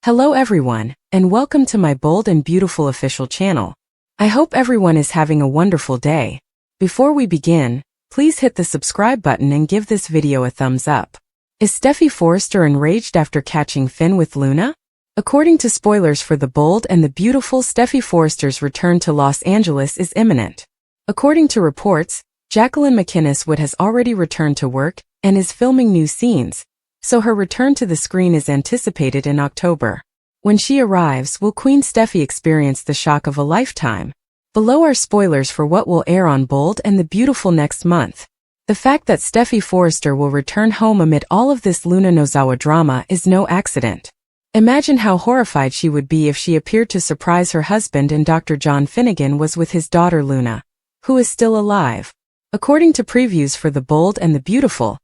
Hello everyone, and welcome to my bold and beautiful official channel. I hope everyone is having a wonderful day. Before we begin, please hit the subscribe button and give this video a thumbs up. Is Steffy Forrester enraged after catching Finn with Luna? According to spoilers for the bold and the beautiful, Steffy Forrester's return to Los Angeles is imminent. According to reports, Jacqueline McInnes Wood has already returned to work and is filming new scenes, so her return to the screen is anticipated in October. When she arrives, will Queen Steffy experience the shock of a lifetime? Below are spoilers for what will air on Bold and the Beautiful next month. The fact that Steffy Forrester will return home amid all of this Luna Nozawa drama is no accident. Imagine how horrified she would be if she appeared to surprise her husband and Dr. John Finnegan was with his daughter Luna, who is still alive. According to previews for the Bold and the Beautiful,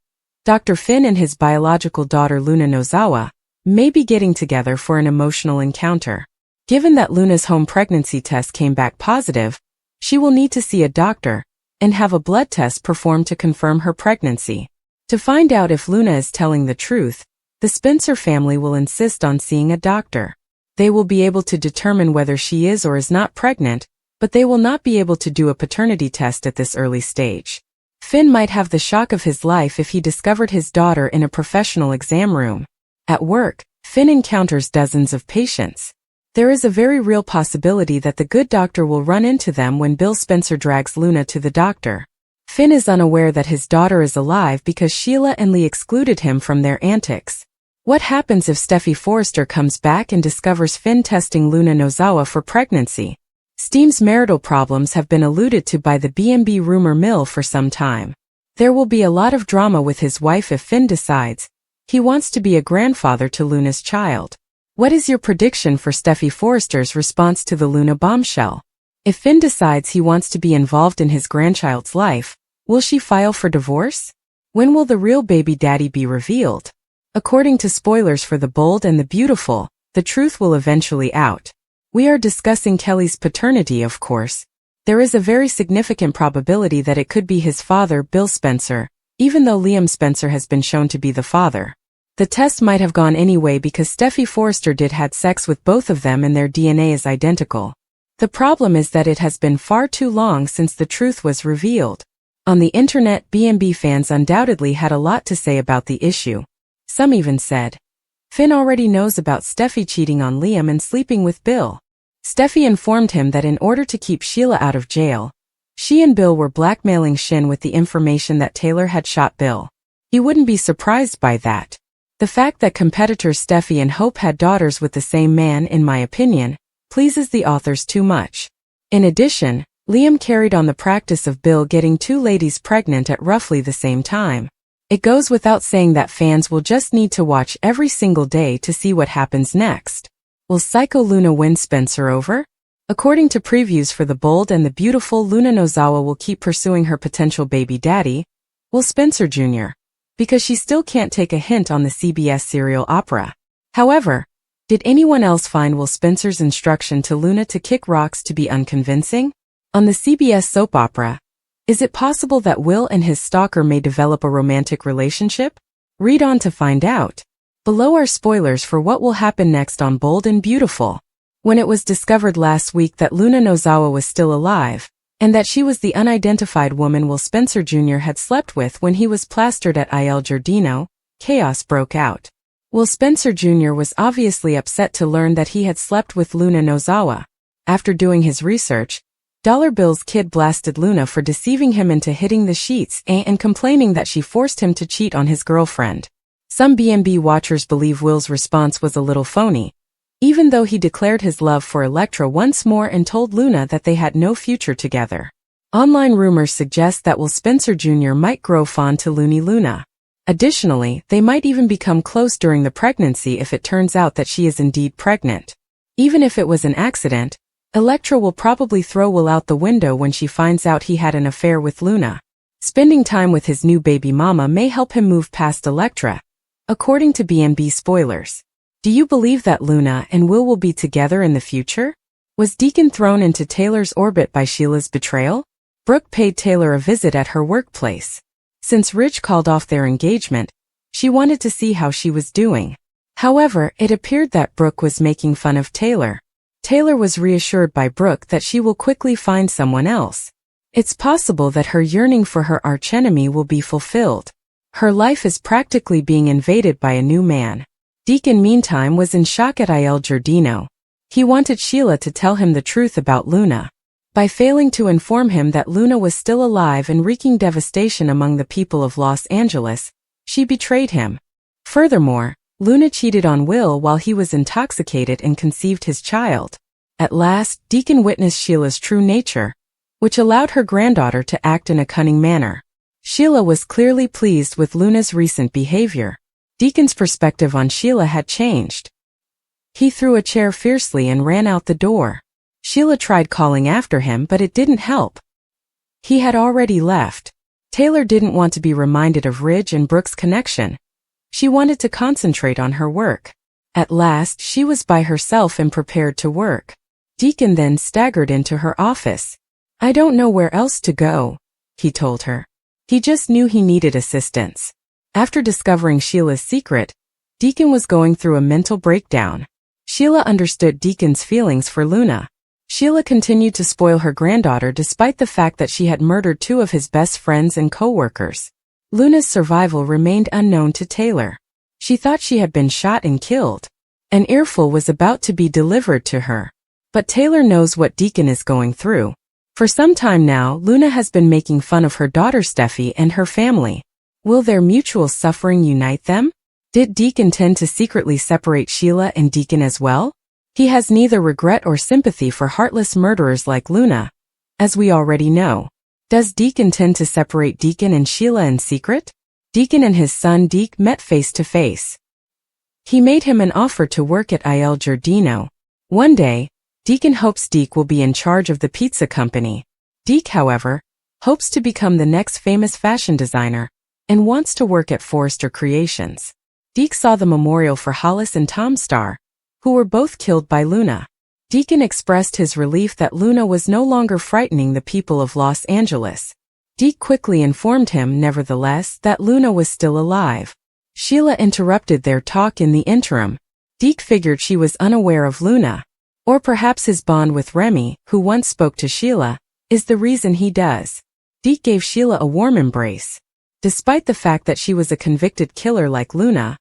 Dr. Finn and his biological daughter Luna Nozawa may be getting together for an emotional encounter. Given that Luna's home pregnancy test came back positive, she will need to see a doctor and have a blood test performed to confirm her pregnancy. To find out if Luna is telling the truth, the Spencer family will insist on seeing a doctor. They will be able to determine whether she is or is not pregnant, but they will not be able to do a paternity test at this early stage. Finn might have the shock of his life if he discovered his daughter in a professional exam room. At work, Finn encounters dozens of patients. There is a very real possibility that the good doctor will run into them when Bill Spencer drags Luna to the doctor. Finn is unaware that his daughter is alive because Sheila and Lee excluded him from their antics. What happens if Steffy Forrester comes back and discovers Finn testing Luna Nozawa for pregnancy? Steam's marital problems have been alluded to by the B&B rumor mill for some time. There will be a lot of drama with his wife if Finn decides he wants to be a grandfather to Luna's child. What is your prediction for Steffy Forrester's response to the Luna bombshell? If Finn decides he wants to be involved in his grandchild's life, will she file for divorce? When will the real baby daddy be revealed? According to spoilers for the Bold and the Beautiful, the truth will eventually out. We are discussing Kelly's paternity, of course. There is a very significant probability that it could be his father, Bill Spencer, even though Liam Spencer has been shown to be the father. The test might have gone anyway because Steffy Forrester had sex with both of them and their DNA is identical. The problem is that it has been far too long since the truth was revealed. On the internet, B&B fans undoubtedly had a lot to say about the issue. Some even said, Finn already knows about Steffy cheating on Liam and sleeping with Bill. Steffy informed him that in order to keep Sheila out of jail, she and Bill were blackmailing Shin with the information that Taylor had shot Bill. He wouldn't be surprised by that. The fact that competitors Steffy and Hope had daughters with the same man, in my opinion, pleases the authors too much. In addition, Liam carried on the practice of Bill getting two ladies pregnant at roughly the same time. It goes without saying that fans will just need to watch every single day to see what happens next. Will Psycho Luna win Spencer over? According to previews for the Bold and the Beautiful, Luna Nozawa will keep pursuing her potential baby daddy, Will Spencer Jr., because she still can't take a hint on the CBS serial opera. However, did anyone else find Will Spencer's instruction to Luna to kick rocks to be unconvincing? On the CBS soap opera, is it possible that Will and his stalker may develop a romantic relationship? Read on to find out. Below are spoilers for what will happen next on Bold and Beautiful. When it was discovered last week that Luna Nozawa was still alive, and that she was the unidentified woman Will Spencer Jr. had slept with when he was plastered at Il Giardino, chaos broke out. Will Spencer Jr. was obviously upset to learn that he had slept with Luna Nozawa. After doing his research, Dollar Bill's kid blasted Luna for deceiving him into hitting the sheets and complaining that she forced him to cheat on his girlfriend. Some B&B watchers believe Will's response was a little phony, even though he declared his love for Elektra once more and told Luna that they had no future together. Online rumors suggest that Will Spencer Jr. might grow fond to Loony Luna. Additionally, they might even become close during the pregnancy if it turns out that she is indeed pregnant. Even if it was an accident, Elektra will probably throw Will out the window when she finds out he had an affair with Luna. Spending time with his new baby mama may help him move past Elektra, according to B&B spoilers. Do you believe that Luna and Will be together in the future? Was Deacon thrown into Taylor's orbit by Sheila's betrayal? Brooke paid Taylor a visit at her workplace. Since Rich called off their engagement, she wanted to see how she was doing. However, it appeared that Brooke was making fun of Taylor. Taylor was reassured by Brooke that she will quickly find someone else. It's possible that her yearning for her archenemy will be fulfilled. Her life is practically being invaded by a new man. Deacon meantime was in shock at Il Giardino. He wanted Sheila to tell him the truth about Luna. By failing to inform him that Luna was still alive and wreaking devastation among the people of Los Angeles, she betrayed him. Furthermore, Luna cheated on Will while he was intoxicated and conceived his child. At last, Deacon witnessed Sheila's true nature, which allowed her granddaughter to act in a cunning manner. Sheila was clearly pleased with Luna's recent behavior. Deacon's perspective on Sheila had changed. He threw a chair fiercely and ran out the door. Sheila tried calling after him, but it didn't help. He had already left. Taylor didn't want to be reminded of Ridge and Brooke's connection. She wanted to concentrate on her work. At last, she was by herself and prepared to work. Deacon then staggered into her office. "I don't know where else to go," he told her. He just knew he needed assistance. After discovering Sheila's secret, Deacon was going through a mental breakdown. Sheila understood Deacon's feelings for Luna. Sheila continued to spoil her granddaughter despite the fact that she had murdered two of his best friends and co-workers. Luna's survival remained unknown to Taylor. She thought she had been shot and killed. An earful was about to be delivered to her. But Taylor knows what Deacon is going through. For some time now, Luna has been making fun of her daughter Steffy and her family. Will their mutual suffering unite them? Did Deacon intend to secretly separate Sheila and Deacon as well? He has neither regret or sympathy for heartless murderers like Luna, as we already know. Does Deacon intend to separate Deacon and Sheila in secret? Deacon and his son Deke met face to face. He made him an offer to work at Il Giardino. One day, Deacon hopes Deke will be in charge of the pizza company. Deke, however, hopes to become the next famous fashion designer and wants to work at Forrester Creations. Deke saw the memorial for Hollis and Tom Starr, who were both killed by Luna. Deacon expressed his relief that Luna was no longer frightening the people of Los Angeles. Deke quickly informed him, nevertheless, that Luna was still alive. Sheila interrupted their talk in the interim. Deke figured she was unaware of Luna. Or perhaps his bond with Remy, who once spoke to Sheila, is the reason he does. Deke gave Sheila a warm embrace. Despite the fact that she was a convicted killer like Luna,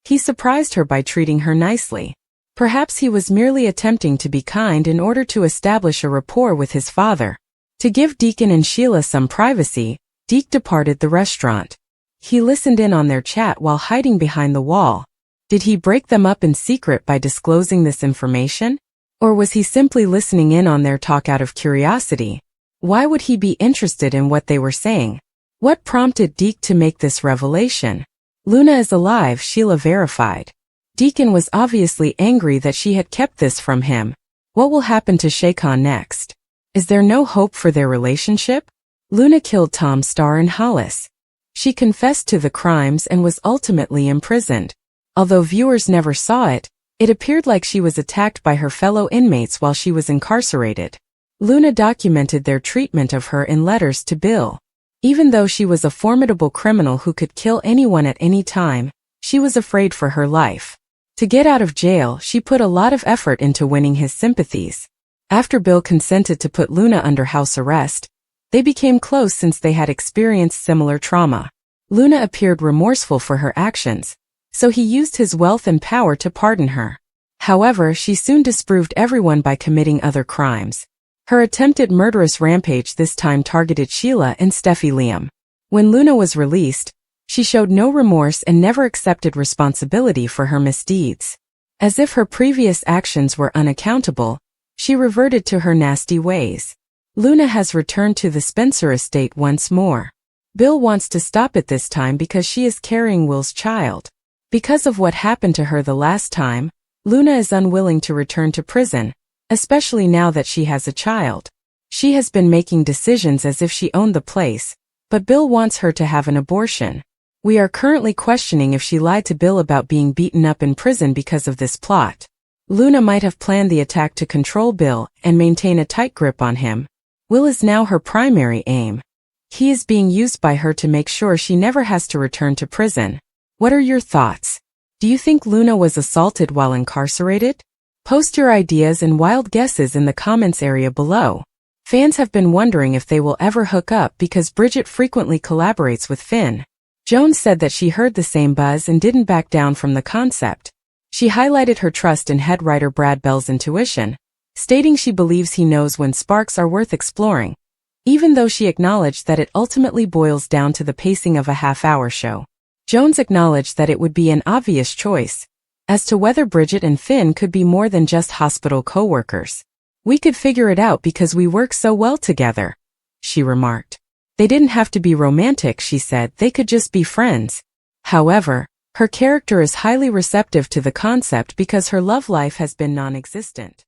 he surprised her by treating her nicely. Perhaps he was merely attempting to be kind in order to establish a rapport with his father. To give Deacon and Sheila some privacy, Deke departed the restaurant. He listened in on their chat while hiding behind the wall. Did he break them up in secret by disclosing this information? Or was he simply listening in on their talk out of curiosity? Why would he be interested in what they were saying? What prompted Deke to make this revelation? Luna is alive, Sheila verified. Deacon was obviously angry that she had kept this from him. What will happen to Shaycon next? Is there no hope for their relationship? Luna killed Tom Starr and Hollis. She confessed to the crimes and was ultimately imprisoned. Although viewers never saw it, it appeared like she was attacked by her fellow inmates while she was incarcerated. Luna documented their treatment of her in letters to Bill. Even though she was a formidable criminal who could kill anyone at any time, she was afraid for her life. To get out of jail, she put a lot of effort into winning his sympathies. After Bill consented to put Luna under house arrest, they became close since they had experienced similar trauma. Luna appeared remorseful for her actions, so he used his wealth and power to pardon her. However, she soon disproved everyone by committing other crimes. Her attempted murderous rampage this time targeted Sheila and Steffy Liam. When Luna was released, she showed no remorse and never accepted responsibility for her misdeeds. As if her previous actions were unaccountable, she reverted to her nasty ways. Luna has returned to the Spencer estate once more. Bill wants to stop it this time because she is carrying Will's child. Because of what happened to her the last time, Luna is unwilling to return to prison, especially now that she has a child. She has been making decisions as if she owned the place, but Bill wants her to have an abortion. We are currently questioning if she lied to Bill about being beaten up in prison because of this plot. Luna might have planned the attack to control Bill and maintain a tight grip on him. Will is now her primary aim. He is being used by her to make sure she never has to return to prison. What are your thoughts? Do you think Luna was assaulted while incarcerated? Post your ideas and wild guesses in the comments area below. Fans have been wondering if they will ever hook up because Bridget frequently collaborates with Finn. Jones said that she heard the same buzz and didn't back down from the concept. She highlighted her trust in head writer Brad Bell's intuition, stating she believes he knows when sparks are worth exploring, even though she acknowledged that it ultimately boils down to the pacing of a half-hour show. Jones acknowledged that it would be an obvious choice as to whether Bridget and Finn could be more than just hospital co-workers. We could figure it out because we work so well together, she remarked. They didn't have to be romantic, she said, they could just be friends. However, her character is highly receptive to the concept because her love life has been non-existent.